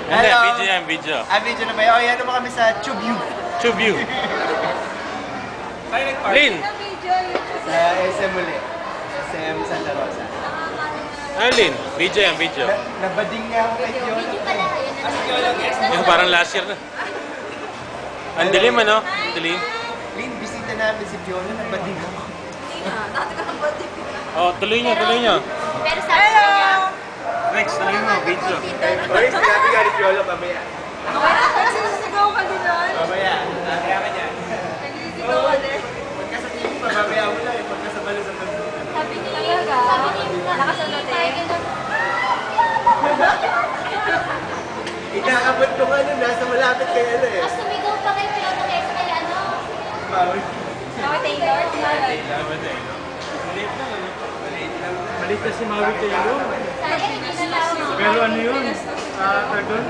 Hindi, Hello. video yan, video. Video na ba yun? Okay, ano ba kami sa Tubeview? Tube you. Lin! Sa SM uli. SM Santa Rosa. Ano Lin? Video yan, video. Nabading nga ako kay Fiona. Yung parang last year na. Ang dilim ano? Ang dilim. Lin, bisita namin si Fiona. Nabading ako. Oh, tuloy nyo, tuloy nyo. Pero sabi niya, Rex, tuloy mo, video. Oy, sinabi ka ni Fiona mamaya. nasisigaw ka din nun. Mamaya. Kaya ka niya. Nasisigaw ka din. Pagka sa TV, mamaya mo lang. Pagka sa balo sa balo. Sabi niya, nakasunod eh. Inaabot ko nga nun. Nasa malapit kay ano eh. Mas sumigaw pa kay Fiona kaysa kay ano? Maui. Mga Taylor? Malit na si Maui Taylor. Sana hindi na lang. Pero ano yun? Pardon?